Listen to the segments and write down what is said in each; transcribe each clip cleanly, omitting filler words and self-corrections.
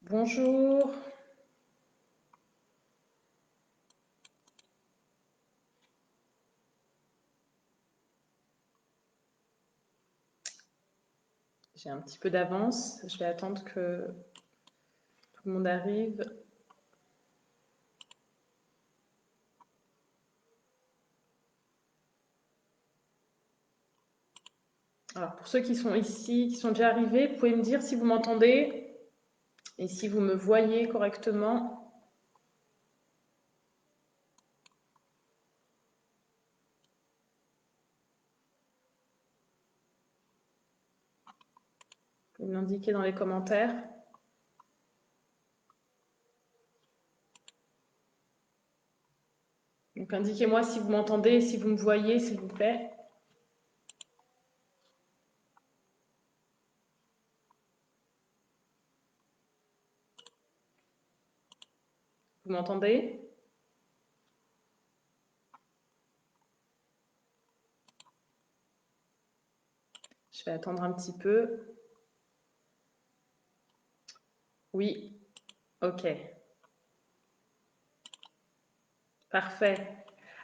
Bonjour. J'ai un petit peu d'avance. Je vais attendre que tout le monde arrive. Alors, pour ceux qui sont ici, qui sont déjà arrivés, vous pouvez me dire si vous m'entendez et si vous me voyez correctement. Vous pouvez me l'indiquer dans les commentaires. Donc, indiquez-moi si vous m'entendez et si vous me voyez, s'il vous plaît. Vous m'entendez? Je vais attendre un petit peu. Oui, ok, parfait.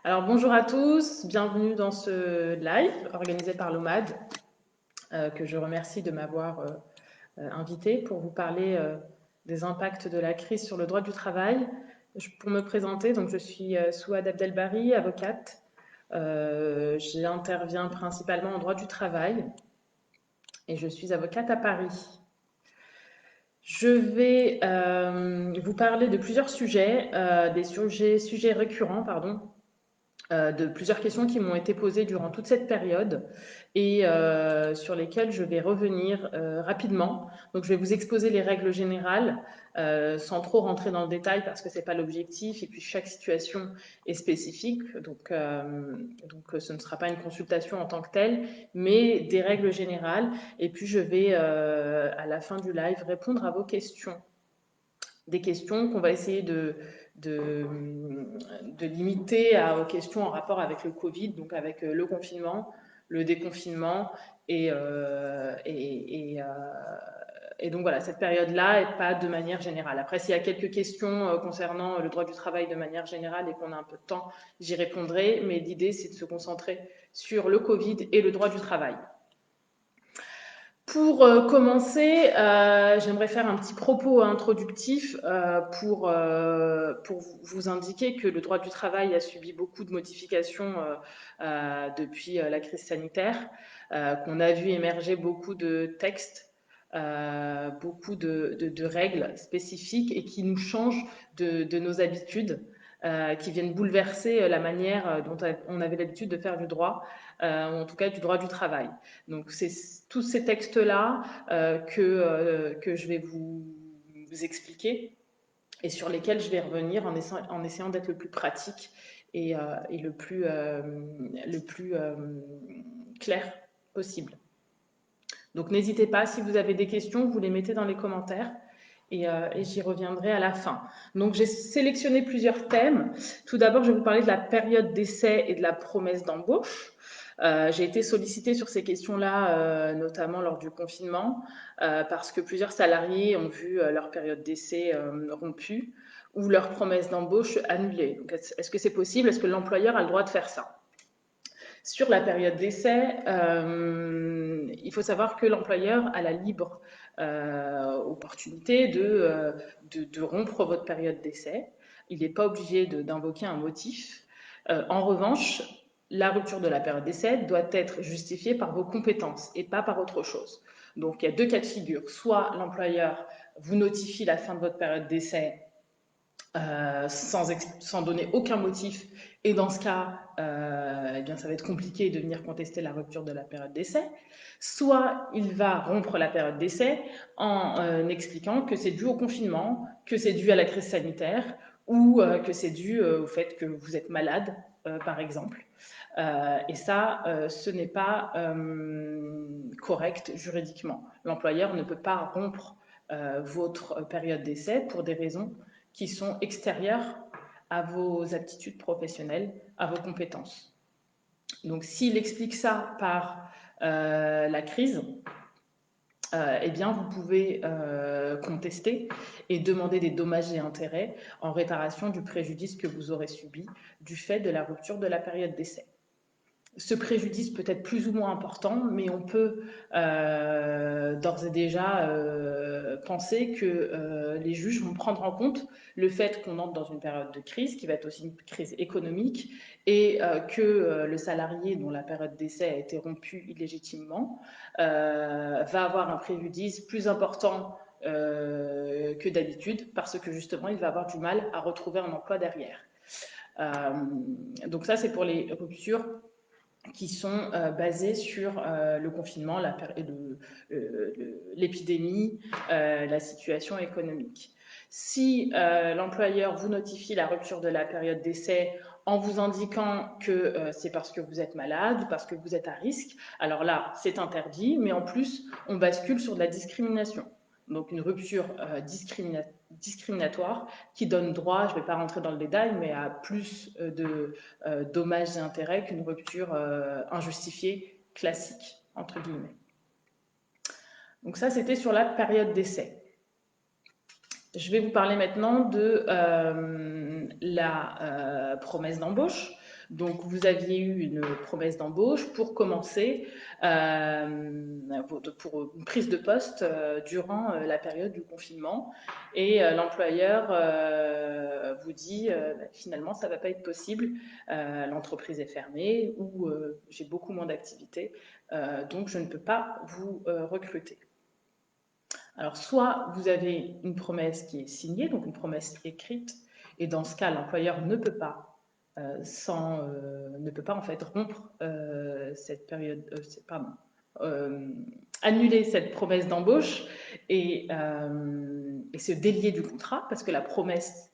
Alors, bonjour à tous, bienvenue dans ce live organisé par l'OMAD, que je remercie de m'avoir invité pour vous parler des impacts de la crise sur le droit du travail. Pour me présenter, donc je suis Souad Abdelbari, avocate. J'interviens principalement en droit du travail et je suis avocate à Paris. Je vais vous parler de plusieurs sujets, des sujets récurrents, pardon, de plusieurs questions qui m'ont été posées durant toute cette période et sur lesquelles je vais revenir rapidement. Donc, je vais vous exposer les règles générales sans trop rentrer dans le détail parce que ce n'est pas l'objectif et puis chaque situation est spécifique. Donc, ce ne sera pas une consultation en tant que telle, mais des règles générales. Et puis, je vais à la fin du live répondre à vos questions. Des questions qu'on va essayer de, de limiter aux questions en rapport avec le Covid, donc avec le confinement, le déconfinement et donc voilà, cette période-là et pas de manière générale. Après, s'il y a quelques questions concernant le droit du travail de manière générale et qu'on a un peu de temps, j'y répondrai, mais l'idée c'est de se concentrer sur le Covid et le droit du travail. Pour commencer, j'aimerais faire un petit propos introductif pour vous indiquer que le droit du travail a subi beaucoup de modifications depuis la crise sanitaire, qu'on a vu émerger beaucoup de textes, beaucoup de règles spécifiques et qui nous changent de nos habitudes, qui viennent bouleverser la manière dont on avait l'habitude de faire du droit, ou en tout cas du droit du travail. Donc c'est tous ces textes-là que je vais vous expliquer et sur lesquels je vais revenir en essayant d'être le plus pratique et le plus clair possible. Donc n'hésitez pas, si vous avez des questions, vous les mettez dans les commentaires et j'y reviendrai à la fin. Donc j'ai sélectionné plusieurs thèmes. Tout d'abord, je vais vous parler de la période d'essai et de la promesse d'embauche. J'ai été sollicitée sur ces questions-là, notamment lors du confinement, parce que plusieurs salariés ont vu leur période d'essai rompue ou leur promesse d'embauche annulée. Est-ce que c'est possible? Est-ce que l'employeur a le droit de faire ça? Sur la période d'essai, il faut savoir que l'employeur a la libre opportunité de rompre votre période d'essai. Il n'est pas obligé d'invoquer un motif. En revanche, la rupture de la période d'essai doit être justifiée par vos compétences et pas par autre chose. Donc, il y a deux cas de figure. Soit l'employeur vous notifie la fin de votre période d'essai sans donner aucun motif. Et dans ce cas, eh bien, ça va être compliqué de venir contester la rupture de la période d'essai. Soit il va rompre la période d'essai en expliquant que c'est dû au confinement, que c'est dû à la crise sanitaire ou que c'est dû au fait que vous êtes malade, par exemple. Et ça, ce n'est pas correct juridiquement. L'employeur ne peut pas rompre votre période d'essai pour des raisons qui sont extérieures à vos aptitudes professionnelles, à vos compétences. Donc s'il explique ça par la crise, eh bien, vous pouvez contester et demander des dommages et intérêts en réparation du préjudice que vous aurez subi du fait de la rupture de la période d'essai. Ce préjudice peut être plus ou moins important, mais on peut d'ores et déjà penser que les juges vont prendre en compte le fait qu'on entre dans une période de crise, qui va être aussi une crise économique, et que le salarié dont la période d'essai a été rompue illégitimement va avoir un préjudice plus important que d'habitude, parce que justement, il va avoir du mal à retrouver un emploi derrière. Donc ça, c'est pour les ruptures qui sont basées sur le confinement, l'épidémie, la situation économique. Si l'employeur vous notifie la rupture de la période d'essai en vous indiquant que c'est parce que vous êtes malade ou parce que vous êtes à risque, alors là, c'est interdit, mais en plus, on bascule sur de la discrimination. Donc une rupture discriminatoire qui donne droit, je ne vais pas rentrer dans le détail, mais à plus de dommages et intérêts qu'une rupture injustifiée classique, entre guillemets. Donc ça, c'était sur la période d'essai. Je vais vous parler maintenant de la promesse d'embauche. Donc, vous aviez eu une promesse d'embauche pour commencer, pour une prise de poste durant la période du confinement. Et l'employeur vous dit, finalement, ça ne va pas être possible, l'entreprise est fermée ou j'ai beaucoup moins d'activités, donc je ne peux pas vous recruter. Alors, soit vous avez une promesse qui est signée, donc une promesse écrite, et dans ce cas, l'employeur ne peut pas en fait rompre cette période, annuler cette promesse d'embauche et se délier du contrat, parce que la promesse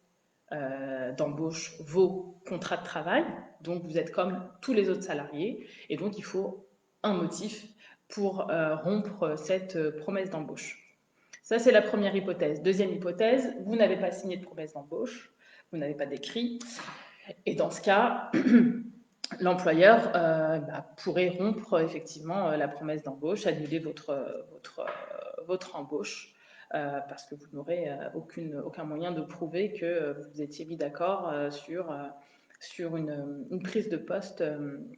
d'embauche vaut contrat de travail, donc vous êtes comme tous les autres salariés, et donc il faut un motif pour rompre cette promesse d'embauche. Ça, c'est la première hypothèse. Deuxième hypothèse, vous n'avez pas signé de promesse d'embauche, vous n'avez pas d'écrit, et dans ce cas, l'employeur pourrait rompre effectivement la promesse d'embauche, annuler votre embauche, parce que vous n'aurez aucun moyen de prouver que vous vous étiez mis d'accord sur une prise de poste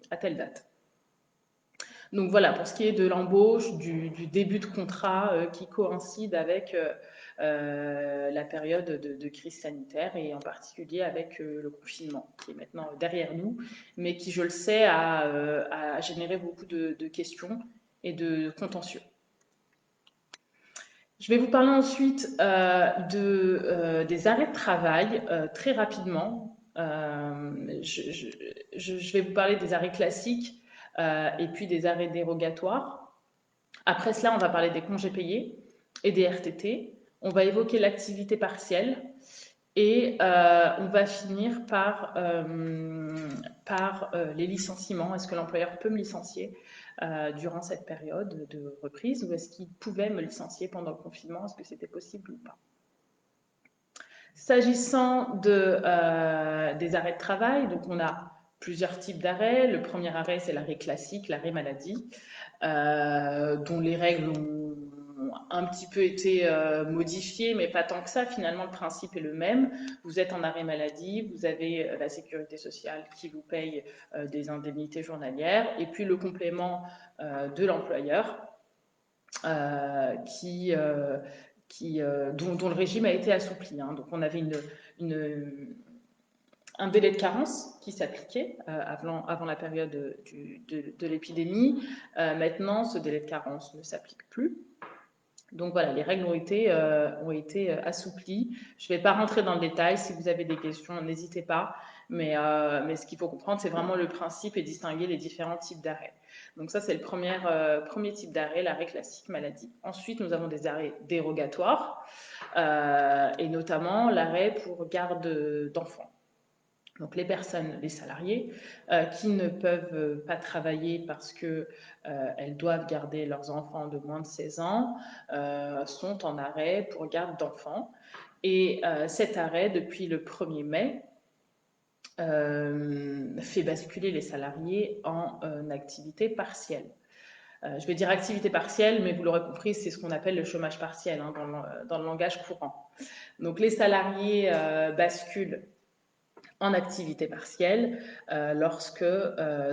à telle date. Donc voilà, pour ce qui est de l'embauche, du début de contrat qui coïncide avec la période de crise sanitaire et en particulier avec le confinement qui est maintenant derrière nous, mais qui, je le sais, a généré beaucoup de questions et de contentieux. Je vais vous parler ensuite des arrêts de travail très rapidement. Je vais vous parler des arrêts classiques et puis des arrêts dérogatoires. Après cela, on va parler des congés payés et des RTT. On va évoquer l'activité partielle et on va finir par les licenciements. Est-ce que l'employeur peut me licencier durant cette période de reprise ou est-ce qu'il pouvait me licencier pendant le confinement? Est-ce que c'était possible ou pas? S'agissant des arrêts de travail, donc on a plusieurs types d'arrêts. Le premier arrêt, c'est l'arrêt classique, l'arrêt maladie, dont les règles ont un petit peu été modifiées, mais pas tant que ça. Finalement, le principe est le même. Vous êtes en arrêt maladie, vous avez la sécurité sociale qui vous paye des indemnités journalières, et puis le complément de l'employeur dont le régime a été assoupli. Hein. Donc on avait un délai de carence qui s'appliquait avant la période de l'épidémie. Maintenant, ce délai de carence ne s'applique plus. Donc voilà, les règles ont été assouplies. Je ne vais pas rentrer dans le détail. Si vous avez des questions, n'hésitez pas. Mais ce qu'il faut comprendre, c'est vraiment le principe et distinguer les différents types d'arrêts. Donc ça, c'est le premier type d'arrêt, l'arrêt classique maladie. Ensuite, nous avons des arrêts dérogatoires et notamment l'arrêt pour garde d'enfants. Donc les personnes, les salariés, qui ne peuvent pas travailler parce qu'elles doivent garder leurs enfants de moins de 16 ans, sont en arrêt pour garde d'enfants. Et cet arrêt, depuis le 1er mai, fait basculer les salariés en activité partielle. Je vais dire activité partielle, mais vous l'aurez compris, c'est ce qu'on appelle le chômage partiel hein, dans le langage courant. Donc les salariés basculent en activité partielle lorsque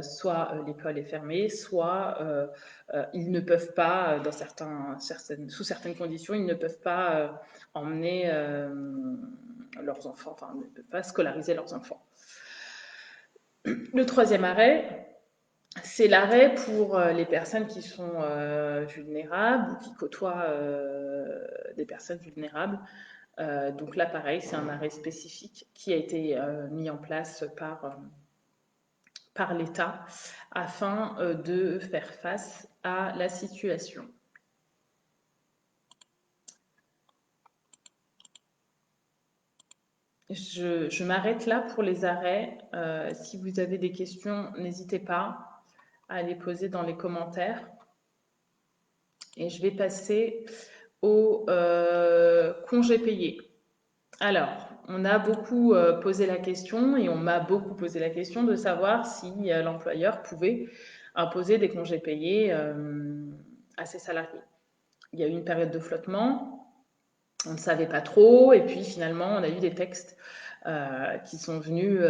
soit l'école est fermée, soit ils ne peuvent pas, sous certaines conditions, ils ne peuvent pas emmener leurs enfants, enfin ne peuvent pas scolariser leurs enfants. Le troisième arrêt, c'est l'arrêt pour les personnes qui sont vulnérables ou qui côtoient des personnes vulnérables. Donc là, pareil, c'est un arrêt spécifique qui a été mis en place par l'État afin de faire face à la situation. Je m'arrête là pour les arrêts. Si vous avez des questions, n'hésitez pas à les poser dans les commentaires. Et je vais passer aux congés payés. Alors, on a beaucoup posé la question et on m'a beaucoup posé la question de savoir si l'employeur pouvait imposer des congés payés à ses salariés. Il y a eu une période de flottement, on ne savait pas trop, et puis finalement, on a eu des textes qui sont venus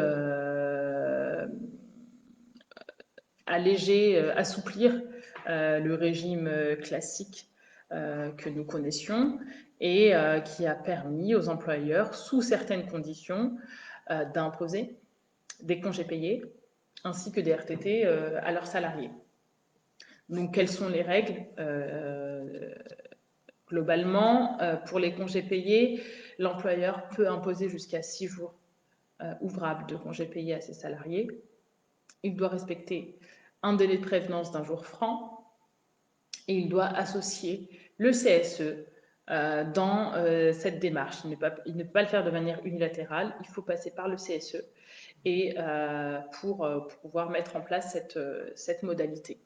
alléger, assouplir le régime classique que nous connaissions et qui a permis aux employeurs, sous certaines conditions, d'imposer des congés payés ainsi que des RTT à leurs salariés. Donc, quelles sont les règles globalement, pour les congés payés, l'employeur peut imposer jusqu'à 6 jours ouvrables de congés payés à ses salariés. Il doit respecter un délai de prévenance d'1 jour franc et il doit associer le CSE dans cette démarche. Il ne peut pas le faire de manière unilatérale, il faut passer par le CSE et pour pouvoir mettre en place cette modalité.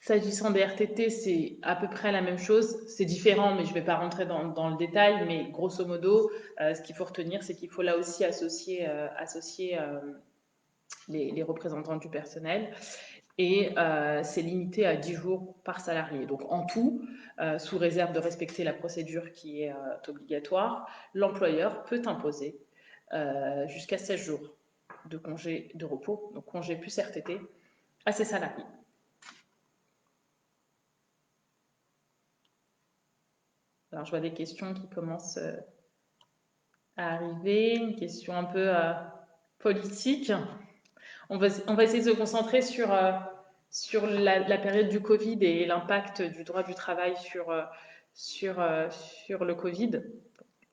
S'agissant des RTT, c'est à peu près la même chose. C'est différent, mais je ne vais pas rentrer dans le détail. Mais grosso modo, ce qu'il faut retenir, c'est qu'il faut là aussi associer les représentants du personnel. Et c'est limité à 10 jours par salarié. Donc en tout, sous réserve de respecter la procédure qui est obligatoire, l'employeur peut imposer jusqu'à 16 jours de congé de repos, donc congé plus RTT, à ses salariés. Alors, je vois des questions qui commencent à arriver, une question un peu politique. On va essayer de se concentrer sur la période du Covid et l'impact du droit du travail sur le Covid,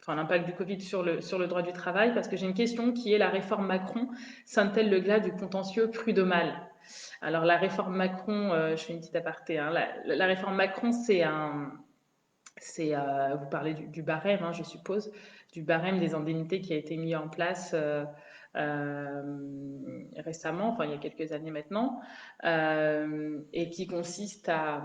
enfin l'impact du Covid sur le droit du travail, parce que j'ai une question qui est: la réforme Macron scinde-t-elle le glas du contentieux prud'homal? Alors, la réforme Macron, je fais une petite aparté, hein, la réforme Macron, vous parlez du barème, hein, je suppose, du barème des indemnités qui a été mis en place récemment, enfin il y a quelques années maintenant, et qui consiste à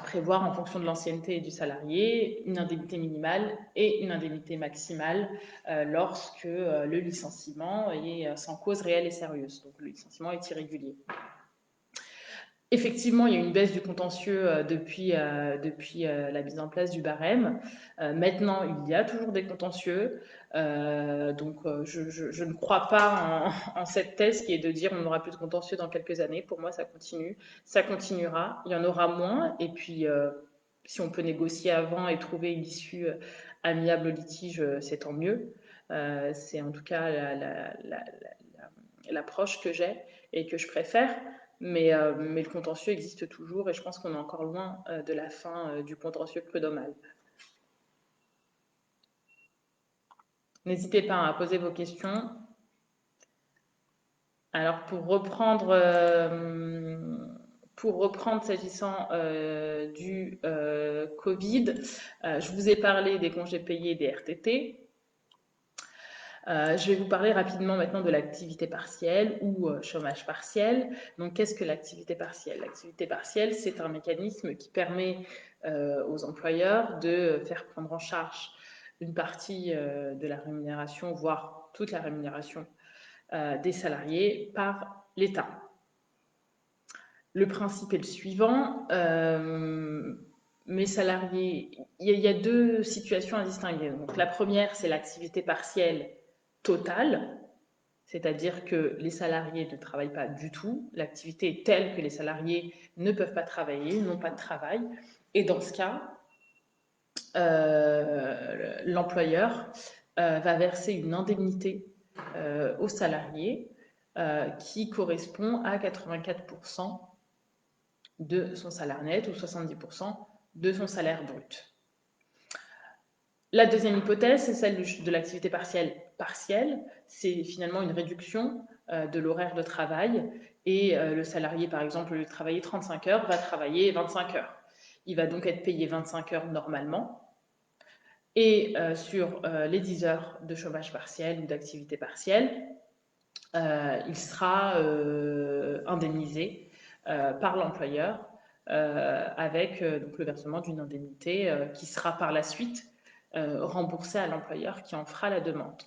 prévoir en fonction de l'ancienneté du salarié une indemnité minimale et une indemnité maximale lorsque le licenciement est sans cause réelle et sérieuse, donc le licenciement est irrégulier. Effectivement, il y a une baisse du contentieux depuis la mise en place du barème. Maintenant, il y a toujours des contentieux. Donc, je ne crois pas en cette thèse qui est de dire on n'aura plus de contentieux dans quelques années. Pour moi, ça continue. Ça continuera. Il y en aura moins. Et puis, si on peut négocier avant et trouver une issue amiable au litige, c'est tant mieux. C'est en tout cas l'approche que j'ai et que je préfère. Mais le contentieux existe toujours et je pense qu'on est encore loin de la fin du contentieux prud'homal. N'hésitez pas à poser vos questions. Alors, pour reprendre s'agissant du Covid, je vous ai parlé des congés payés des RTT. Je vais vous parler rapidement maintenant de l'activité partielle ou chômage partiel. Donc, qu'est-ce que l'activité partielle? L'activité partielle, c'est un mécanisme qui permet aux employeurs de faire prendre en charge une partie de la rémunération, voire toute la rémunération des salariés par l'État. Le principe est le suivant. Mes salariés, il y a deux situations à distinguer. Donc, la première, c'est l'activité partielle totale, c'est-à-dire que les salariés ne travaillent pas du tout. L'activité est telle que les salariés ne peuvent pas travailler, n'ont pas de travail. Et dans ce cas, l'employeur va verser une indemnité aux salariés qui correspond à 84% de son salaire net ou 70% de son salaire brut. La deuxième hypothèse, c'est celle de l'activité partielle. C'est finalement une réduction de l'horaire de travail et le salarié, par exemple, au lieu de travailler 35 heures, va travailler 25 heures. Il va donc être payé 25 heures normalement. Et sur les 10 heures de chômage partiel ou d'activité partielle, il sera indemnisé par l'employeur avec donc, le versement d'une indemnité qui sera par la suite remboursée à l'employeur qui en fera la demande.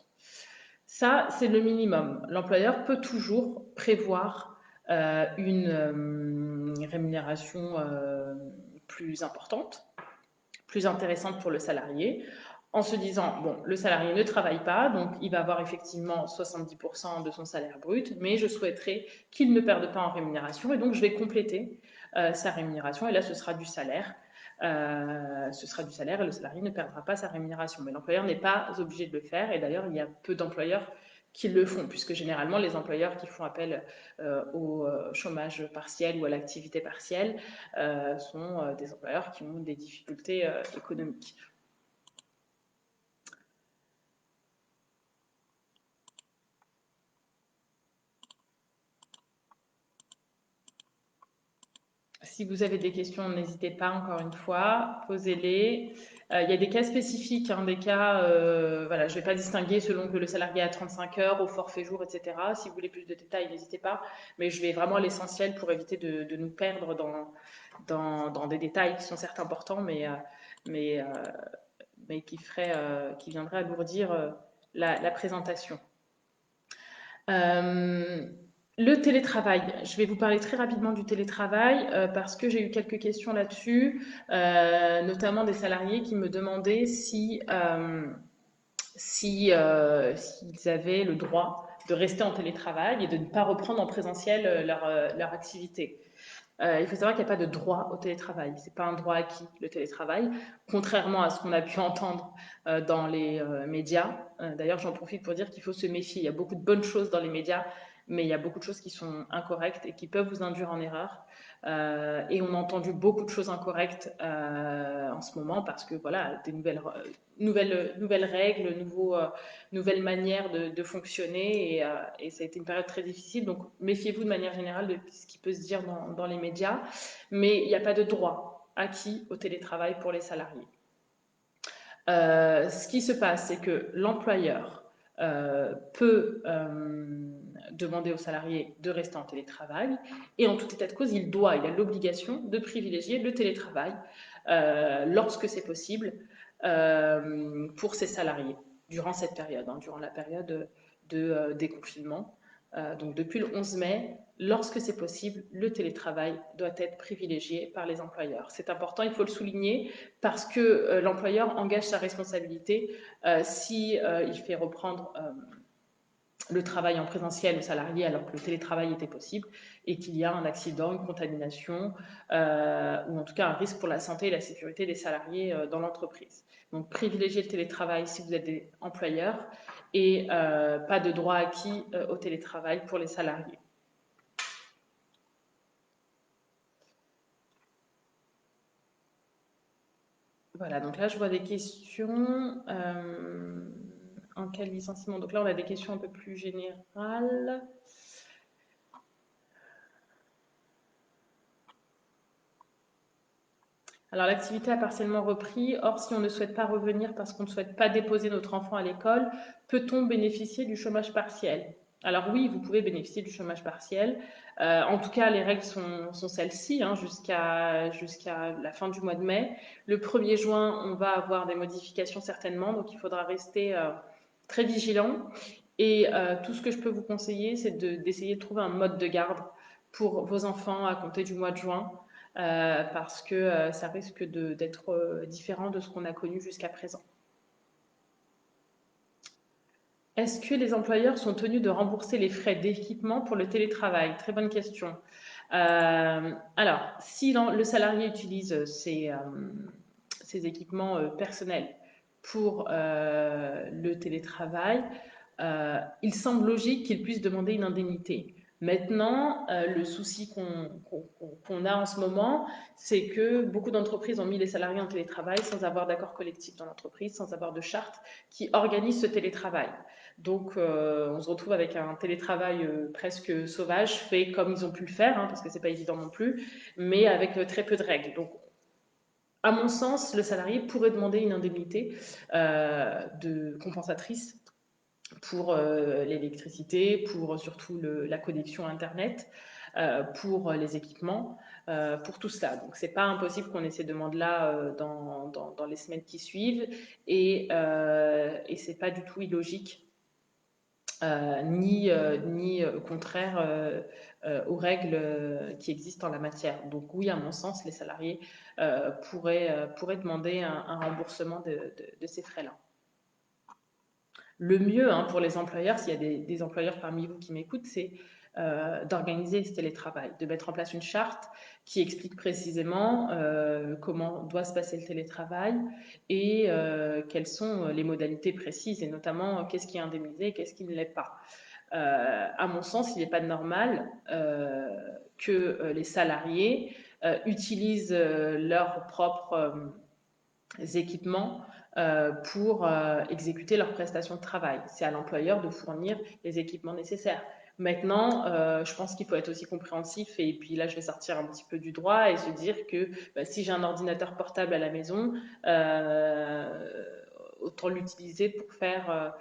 Ça, c'est le minimum. L'employeur peut toujours prévoir une rémunération plus importante, plus intéressante pour le salarié, en se disant, bon, le salarié ne travaille pas, donc il va avoir effectivement 70% de son salaire brut, mais je souhaiterais qu'il ne perde pas en rémunération, et donc je vais compléter sa rémunération, et là ce sera du salaire. Et le salarié ne perdra pas sa rémunération. Mais l'employeur n'est pas obligé de le faire, et d'ailleurs il y a peu d'employeurs qui le font, puisque généralement les employeurs qui font appel au chômage partiel ou à l'activité partielle sont des employeurs qui ont des difficultés économiques. Si vous avez des questions, n'hésitez pas, encore une fois, posez-les. Il y a des cas spécifiques, hein, des cas, voilà, je ne vais pas distinguer selon que le salarié a 35 heures, au forfait jour, etc. Si vous voulez plus de détails, n'hésitez pas. Mais je vais vraiment à l'essentiel pour éviter de nous perdre dans des détails qui sont certes importants, mais qui viendraient alourdir la présentation. Le télétravail, je vais vous parler très rapidement du télétravail parce que j'ai eu quelques questions là-dessus, notamment des salariés qui me demandaient s'ils avaient le droit de rester en télétravail et de ne pas reprendre en présentiel leur activité. Il faut savoir qu'il n'y a pas de droit au télétravail. Ce n'est pas un droit acquis, le télétravail, contrairement à ce qu'on a pu entendre dans les médias. D'ailleurs, j'en profite pour dire qu'il faut se méfier. Il y a beaucoup de bonnes choses dans les médias, mais il y a beaucoup de choses qui sont incorrectes et qui peuvent vous induire en erreur. Et on a entendu beaucoup de choses incorrectes en ce moment parce que voilà, des nouvelles règles, nouvelles manières de fonctionner et ça a été une période très difficile. Donc méfiez-vous de manière générale de ce qui peut se dire dans les médias, mais il n'y a pas de droit acquis au télétravail pour les salariés. Ce qui se passe, c'est que l'employeur peut demander aux salariés de rester en télétravail et en tout état de cause, il a l'obligation de privilégier le télétravail lorsque c'est possible pour ses salariés durant cette période, durant la période de déconfinement. Donc depuis le 11 mai, lorsque c'est possible, le télétravail doit être privilégié par les employeurs. C'est important, il faut le souligner, parce que l'employeur engage sa responsabilité si il fait reprendre le travail en présentiel aux salariés alors que le télétravail était possible et qu'il y a un accident, une contamination ou en tout cas un risque pour la santé et la sécurité des salariés dans l'entreprise. Donc privilégiez le télétravail si vous êtes des employeurs et pas de droit acquis au télétravail pour les salariés. Voilà, donc là je vois des questions. En quel licenciement? Donc là on a des questions un peu plus générales. Alors l'activité a partiellement repris. Or, si on ne souhaite pas revenir parce qu'on ne souhaite pas déposer notre enfant à l'école, peut-on bénéficier du chômage partiel? Alors oui, vous pouvez bénéficier du chômage partiel. En tout cas, les règles sont celles-ci jusqu'à la fin du mois de mai. Le 1er juin, on va avoir des modifications certainement, donc il faudra rester très vigilant. Et tout ce que je peux vous conseiller, c'est d'essayer de trouver un mode de garde pour vos enfants à compter du mois de juin, parce que ça risque d'être différent de ce qu'on a connu jusqu'à présent. Est-ce que les employeurs sont tenus de rembourser les frais d'équipement pour le télétravail? Très bonne question. Alors, si le salarié utilise ses équipements personnels pour le télétravail, il semble logique qu'il puisse demander une indemnité. Maintenant, le souci qu'on a en ce moment, c'est que beaucoup d'entreprises ont mis les salariés en télétravail sans avoir d'accord collectif dans l'entreprise, sans avoir de charte qui organise ce télétravail. Donc, on se retrouve avec un télétravail presque sauvage, fait comme ils ont pu le faire, hein, parce que c'est pas évident non plus, mais avec très peu de règles. Donc, à mon sens, le salarié pourrait demander une indemnité compensatrice pour l'électricité, pour surtout la connexion Internet, pour les équipements, pour tout cela. Donc, c'est pas impossible qu'on ait ces demandes-là dans les semaines qui suivent, et c'est pas du tout illogique ni contraire aux règles qui existent en la matière. Donc oui, à mon sens, les salariés pourraient demander un remboursement de ces frais-là. Le mieux pour les employeurs, s'il y a des employeurs parmi vous qui m'écoutent, c'est d'organiser ce télétravail, de mettre en place une charte qui explique précisément comment doit se passer le télétravail et quelles sont les modalités précises, et notamment qu'est-ce qui est indemnisé et qu'est-ce qui ne l'est pas. À mon sens, il n'est pas normal que les salariés utilisent leurs propres équipements pour exécuter leurs prestations de travail. C'est à l'employeur de fournir les équipements nécessaires. Maintenant, je pense qu'il faut être aussi compréhensif, et puis là je vais sortir un petit peu du droit et se dire que si j'ai un ordinateur portable à la maison, autant l'utiliser pour faire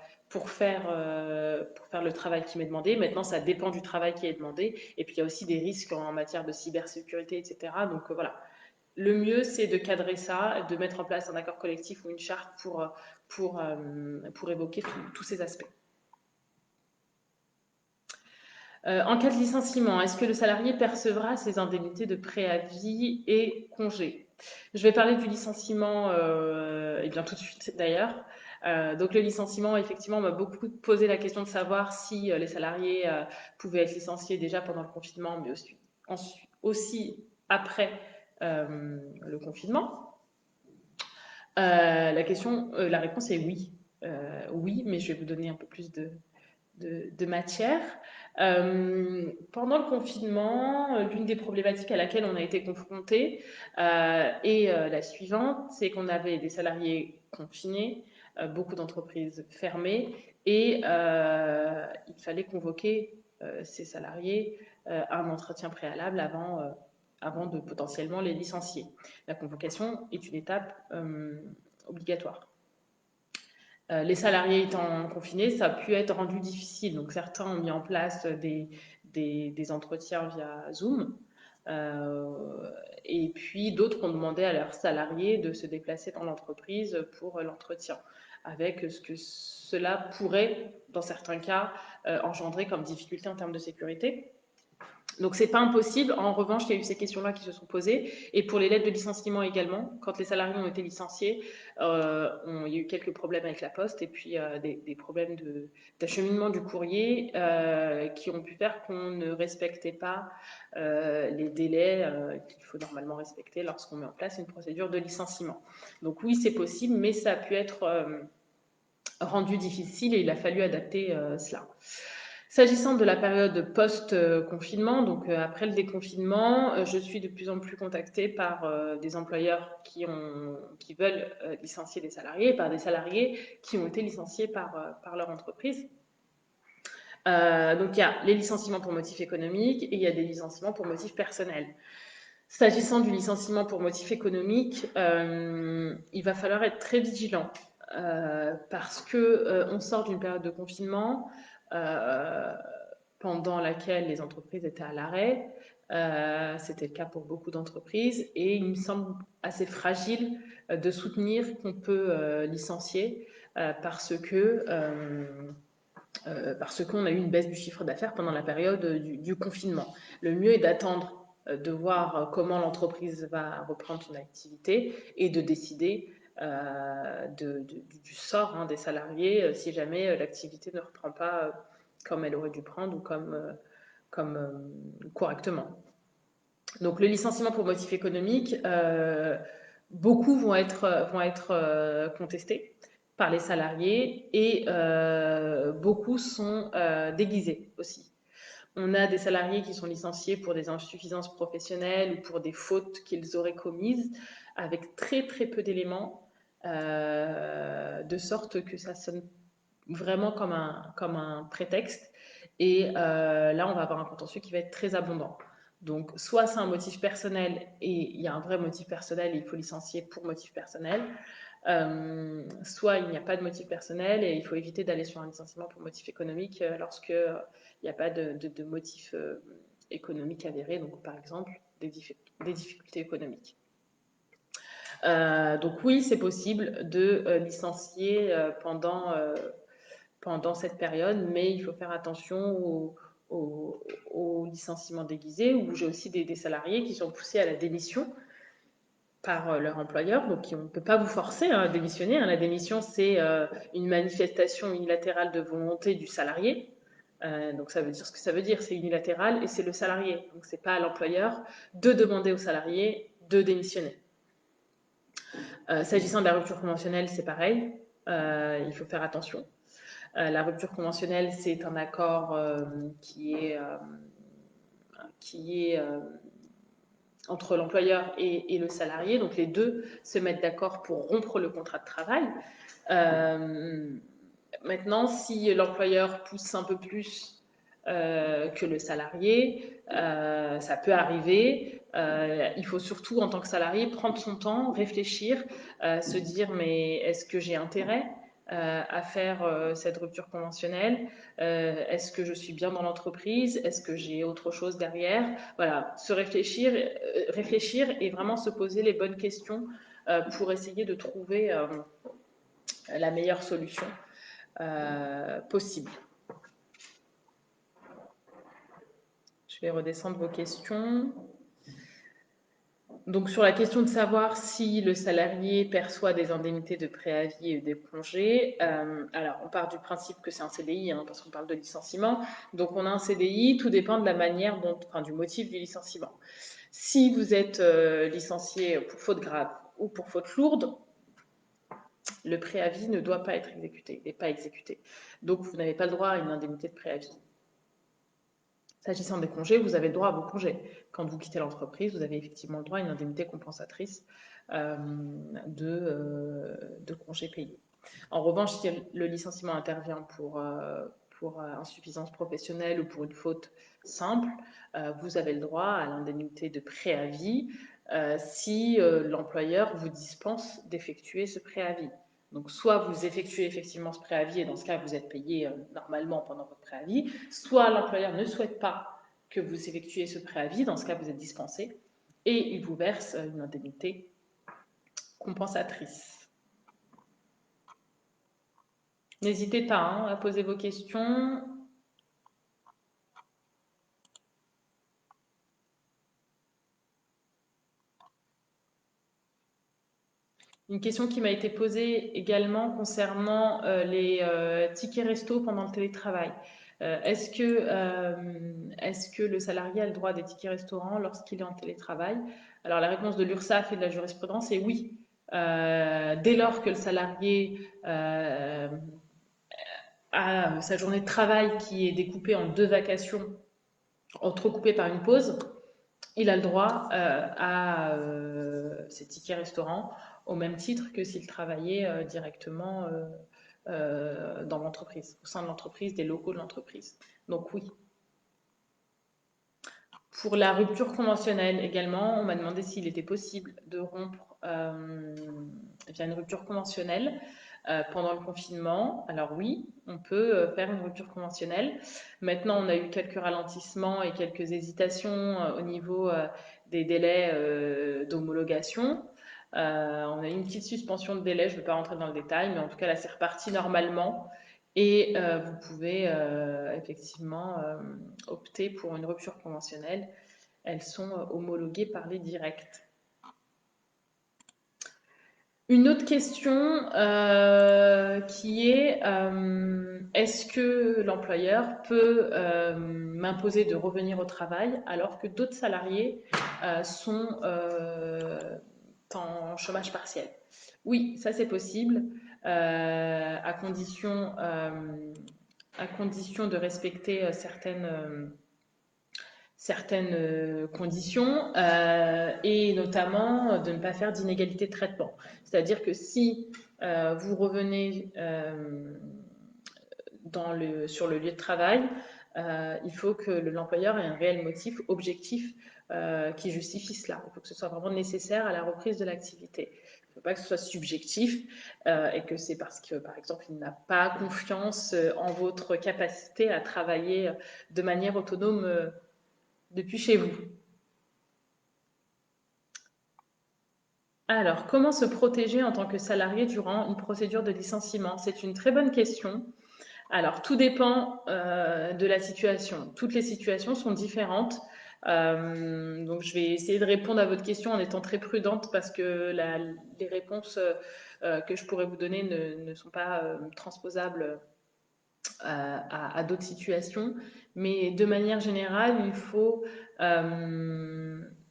le travail qui m'est demandé. Maintenant, ça dépend du travail qui est demandé, et puis il y a aussi des risques en matière de cybersécurité, etc. Donc voilà. Le mieux, c'est de cadrer ça, de mettre en place un accord collectif ou une charte pour évoquer tous ces aspects. En cas de licenciement, est-ce que le salarié percevra ses indemnités de préavis et congés? Je vais parler du licenciement et bien tout de suite d'ailleurs. Donc le licenciement, effectivement, on m'a beaucoup posé la question de savoir si les salariés pouvaient être licenciés déjà pendant le confinement, mais aussi après le confinement. La réponse est oui. Oui, mais je vais vous donner un peu plus de matière. Pendant le confinement, l'une des problématiques à laquelle on a été confronté est la suivante, c'est qu'on avait des salariés confinés, beaucoup d'entreprises fermées, et il fallait convoquer ces salariés à un entretien préalable avant de potentiellement les licencier. La convocation est une étape obligatoire. Les salariés étant confinés, ça a pu être rendu difficile. Donc certains ont mis en place des entretiens via Zoom. Et puis d'autres ont demandé à leurs salariés de se déplacer dans l'entreprise pour l'entretien, avec ce que cela pourrait, dans certains cas, engendrer comme difficulté en termes de sécurité. Donc, c'est pas impossible. En revanche, il y a eu ces questions-là qui se sont posées. Et pour les lettres de licenciement également, quand les salariés ont été licenciés, il y a eu quelques problèmes avec la Poste, et puis des problèmes d'acheminement du courrier qui ont pu faire qu'on ne respectait pas les délais qu'il faut normalement respecter lorsqu'on met en place une procédure de licenciement. Donc oui, c'est possible, mais ça a pu être rendu difficile et il a fallu adapter cela. S'agissant de la période post-confinement, donc après le déconfinement, je suis de plus en plus contactée par des employeurs qui veulent licencier des salariés, par des salariés qui ont été licenciés par leur entreprise. Donc il y a les licenciements pour motif économique et il y a des licenciements pour motif personnel. S'agissant du licenciement pour motif économique, il va falloir être très vigilant parce qu'on sort d'une période de confinement pendant laquelle les entreprises étaient à l'arrêt. C'était le cas pour beaucoup d'entreprises, et il me semble assez fragile de soutenir qu'on peut licencier parce que parce qu'on a eu une baisse du chiffre d'affaires pendant la période du confinement. Le mieux est d'attendre de voir comment l'entreprise va reprendre son activité et de décider du sort des salariés si jamais l'activité ne reprend pas comme elle aurait dû prendre ou comme correctement. Donc le licenciement pour motif économique, beaucoup vont être contestés par les salariés et beaucoup sont déguisés aussi. On a des salariés qui sont licenciés pour des insuffisances professionnelles ou pour des fautes qu'ils auraient commises avec très très peu d'éléments, de sorte que ça sonne vraiment comme un prétexte. Et là, on va avoir un contentieux qui va être très abondant. Donc, soit c'est un motif personnel et il y a un vrai motif personnel et il faut licencier pour motif personnel, soit il n'y a pas de motif personnel et il faut éviter d'aller sur un licenciement pour motif économique lorsque il n'y a pas de motif économique avéré, donc par exemple des difficultés économiques. Donc oui, c'est possible de licencier pendant cette période, mais il faut faire attention aux licenciements déguisés, où j'ai aussi des salariés qui sont poussés à la démission par leur employeur, donc on ne peut pas vous forcer à démissionner. La démission, c'est une manifestation unilatérale de volonté du salarié. Donc ça veut dire ce que ça veut dire, c'est unilatéral et c'est le salarié. Donc c'est pas à l'employeur de demander au salarié de démissionner. S'agissant de la rupture conventionnelle, c'est pareil, il faut faire attention. La rupture conventionnelle, c'est un accord qui est entre l'employeur et le salarié. Donc les deux se mettent d'accord pour rompre le contrat de travail. Maintenant, si l'employeur pousse un peu plus que le salarié, ça peut arriver. Il faut surtout, en tant que salarié, prendre son temps, réfléchir, se dire mais est-ce que j'ai intérêt à faire cette rupture conventionnelle? Est-ce que je suis bien dans l'entreprise? Est-ce que j'ai autre chose derrière? Voilà, se réfléchir et vraiment se poser les bonnes questions pour essayer de trouver la meilleure solution possible. Je vais redescendre vos questions. Donc sur la question de savoir si le salarié perçoit des indemnités de préavis et des congés, alors on part du principe que c'est un CDI, parce qu'on parle de licenciement. Donc on a un CDI, tout dépend de la manière du motif du licenciement. Si vous êtes licencié pour faute grave ou pour faute lourde, le préavis ne doit pas être exécuté, n'est pas exécuté. Donc vous n'avez pas le droit à une indemnité de préavis. S'agissant des congés, vous avez le droit à vos congés. Quand vous quittez l'entreprise, vous avez effectivement le droit à une indemnité compensatrice de congés payés. En revanche, si le licenciement intervient pour insuffisance professionnelle ou pour une faute simple, vous avez le droit à l'indemnité de préavis si l'employeur vous dispense d'effectuer ce préavis. Donc, soit vous effectuez effectivement ce préavis et dans ce cas, vous êtes payé normalement pendant votre préavis, soit l'employeur ne souhaite pas que vous effectuiez ce préavis, dans ce cas, vous êtes dispensé et il vous verse une indemnité compensatrice. N'hésitez pas à poser vos questions. Une question qui m'a été posée également concernant les tickets resto pendant le télétravail. Est-ce que le salarié a le droit à des tickets restaurants lorsqu'il est en télétravail? Alors la réponse de l'URSSAF et de la jurisprudence est oui. Dès lors que le salarié a sa journée de travail qui est découpée en 2 vacations, entrecoupées par une pause, il a le droit à ces tickets restaurants au même titre que s'il travaillait directement dans l'entreprise, au sein de l'entreprise, des locaux de l'entreprise. Donc oui. Pour la rupture conventionnelle également, on m'a demandé s'il était possible de rompre via une rupture conventionnelle pendant le confinement. Alors oui, on peut faire une rupture conventionnelle. Maintenant, on a eu quelques ralentissements et quelques hésitations au niveau des délais d'homologation. On a eu une petite suspension de délai, je ne vais pas rentrer dans le détail, mais en tout cas là c'est reparti normalement. Et vous pouvez effectivement opter pour une rupture conventionnelle. Elles sont homologuées par les directs. Une autre question qui est est-ce que l'employeur peut m'imposer de revenir au travail alors que d'autres salariés sont en chômage partiel? Oui, ça c'est possible à condition de respecter certaines conditions et notamment de ne pas faire d'inégalité de traitement. C'est-à-dire que si vous revenez sur le lieu de travail, il faut que l'employeur ait un réel motif objectif qui justifie cela. Il faut que ce soit vraiment nécessaire à la reprise de l'activité. Il ne faut pas que ce soit subjectif et que c'est parce que, par exemple, il n'a pas confiance en votre capacité à travailler de manière autonome depuis chez vous. Alors, comment se protéger en tant que salarié durant une procédure de licenciement? C'est une très bonne question. Alors, tout dépend de la situation. Toutes les situations sont différentes. Donc, je vais essayer de répondre à votre question en étant très prudente parce que les réponses que je pourrais vous donner ne sont pas transposables à d'autres situations. Mais de manière générale, il faut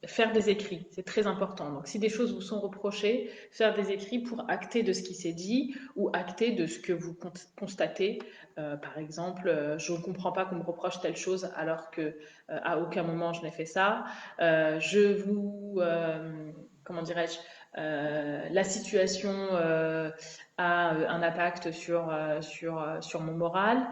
faire des écrits. C'est très important. Donc, si des choses vous sont reprochées, faire des écrits pour acter de ce qui s'est dit ou acter de ce que vous constatez. Par exemple, je ne comprends pas qu'on me reproche telle chose alors que à aucun moment je n'ai fait ça. Je vous, comment dirais-je, la situation a un impact sur mon moral.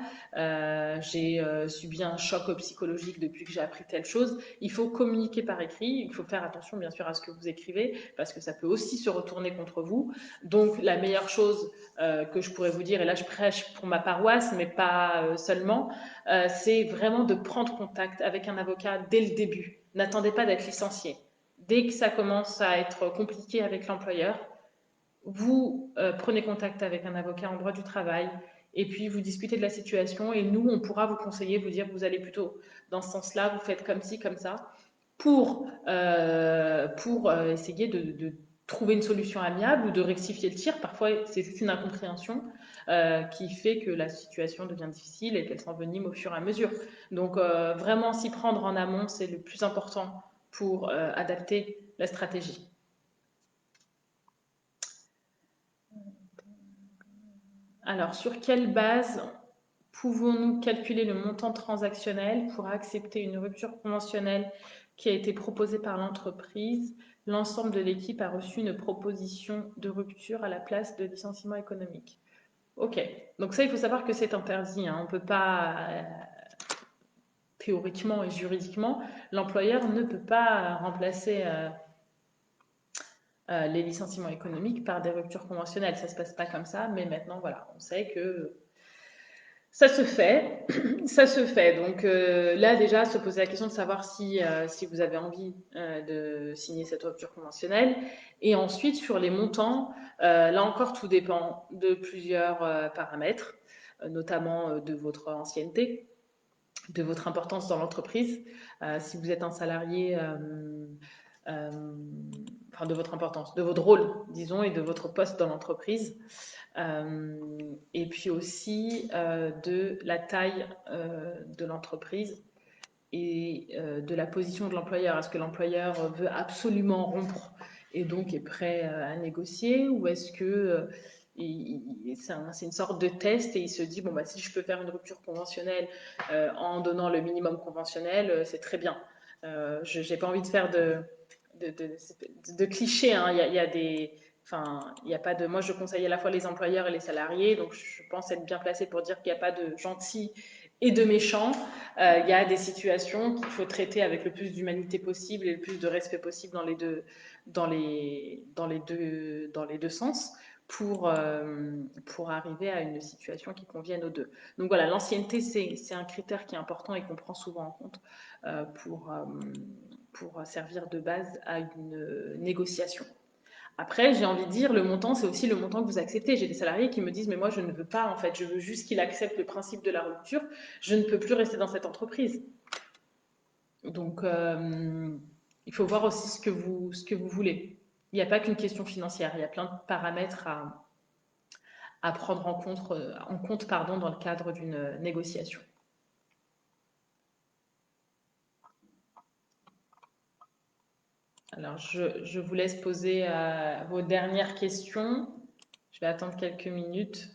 J'ai subi un choc psychologique depuis que j'ai appris telle chose. Il faut communiquer par écrit. Il faut faire attention, bien sûr, à ce que vous écrivez parce que ça peut aussi se retourner contre vous. Donc, la meilleure chose que je pourrais vous dire, et là, je prêche pour ma paroisse, mais pas seulement, c'est vraiment de prendre contact avec un avocat dès le début. N'attendez pas d'être licencié. Dès que ça commence à être compliqué avec l'employeur, vous prenez contact avec un avocat en droit du travail et puis vous discutez de la situation et nous, on pourra vous conseiller, vous dire vous allez plutôt dans ce sens-là, vous faites comme ci, comme ça, pour essayer de trouver une solution amiable ou de rectifier le tir. Parfois, c'est juste une incompréhension qui fait que la situation devient difficile et qu'elle s'envenime au fur et à mesure. Donc, vraiment, s'y prendre en amont, c'est le plus important pour adapter la stratégie. Alors, sur quelle base pouvons-nous calculer le montant transactionnel pour accepter une rupture conventionnelle qui a été proposée par l'entreprise? L'ensemble de l'équipe a reçu une proposition de rupture à la place de licenciement économique. Ok, donc ça, il faut savoir que c'est interdit. Hein. On ne peut pas, théoriquement et juridiquement, l'employeur ne peut pas remplacer les licenciements économiques par des ruptures conventionnelles. Ça ne se passe pas comme ça, mais maintenant, voilà, on sait que ça se fait, ça se fait. Donc là, déjà, se poser la question de savoir si vous avez envie de signer cette rupture conventionnelle. Et ensuite, sur les montants, là encore, tout dépend de plusieurs paramètres, notamment de votre ancienneté, de votre importance dans l'entreprise. Si vous êtes un salarié, enfin de votre importance, de votre rôle, disons, et de votre poste dans l'entreprise. Et puis aussi de la taille de l'entreprise et de la position de l'employeur. Est-ce que l'employeur veut absolument rompre et donc est prêt à négocier, ou est-ce que c'est une sorte de test et il se dit bon bah si je peux faire une rupture conventionnelle en donnant le minimum conventionnel, c'est très bien. Je n'ai pas envie de faire de clichés. Hein. Il y a des Enfin, il n'y a pas de. Moi, je conseille à la fois les employeurs et les salariés, donc je pense être bien placée pour dire qu'il n'y a pas de gentils et de méchants. Il y a des situations qu'il faut traiter avec le plus d'humanité possible et le plus de respect possible dans les deux sens pour arriver à une situation qui convienne aux deux. Donc voilà, l'ancienneté, c'est un critère qui est important et qu'on prend souvent en compte pour servir de base à une négociation. Après, j'ai envie de dire, le montant, c'est aussi le montant que vous acceptez. J'ai des salariés qui me disent, mais moi, je ne veux pas, en fait, je veux juste qu'il accepte le principe de la rupture. Je ne peux plus rester dans cette entreprise. Donc, il faut voir aussi ce que vous voulez. Il n'y a pas qu'une question financière, il y a plein de paramètres à prendre en compte pardon, dans le cadre d'une négociation. Alors, je vous laisse poser vos dernières questions. Je vais attendre quelques minutes.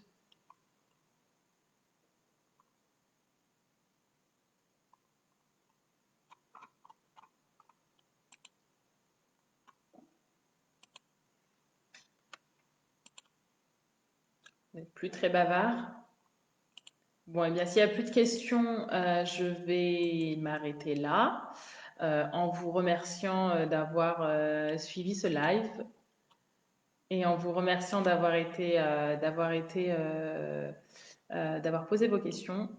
Vous n'êtes plus très bavard. Bon, eh bien, s'il n'y a plus de questions, je vais m'arrêter là en vous remerciant d'avoir suivi ce live et en vous remerciant d'avoir posé vos questions.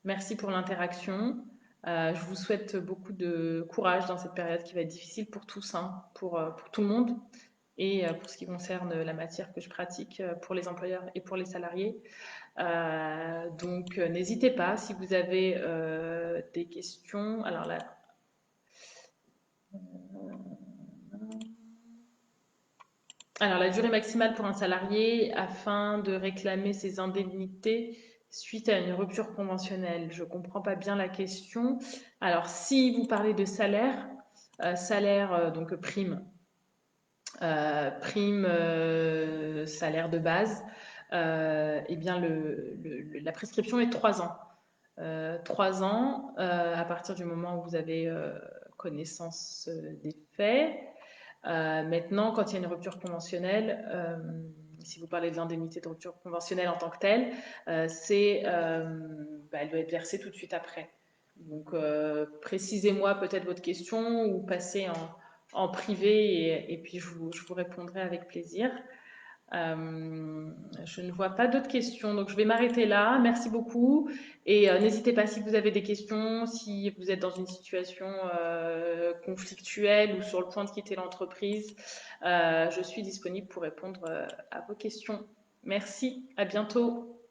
Merci pour l'interaction. Je vous souhaite beaucoup de courage dans cette période qui va être difficile pour tous, hein, pour tout le monde. Et pour ce qui concerne la matière que je pratique pour les employeurs et pour les salariés. Donc, n'hésitez pas si vous avez des questions. Alors là, alors la durée maximale pour un salarié afin de réclamer ses indemnités suite à une rupture conventionnelle. Je ne comprends pas bien la question. Alors, si vous parlez de salaire, donc prime, salaire de base, eh bien la prescription est 3 ans. 3 ans à partir du moment où vous avez connaissance des faits. Maintenant, quand il y a une rupture conventionnelle, si vous parlez de l'indemnité de rupture conventionnelle en tant que telle, elle doit être versée tout de suite après. Donc, précisez-moi peut-être votre question ou passez en privé et puis je vous répondrai avec plaisir. Je ne vois pas d'autres questions, donc je vais m'arrêter là. Merci beaucoup. Et n'hésitez pas si vous avez des questions, si vous êtes dans une situation conflictuelle ou sur le point de quitter l'entreprise, je suis disponible pour répondre à vos questions. Merci, à bientôt.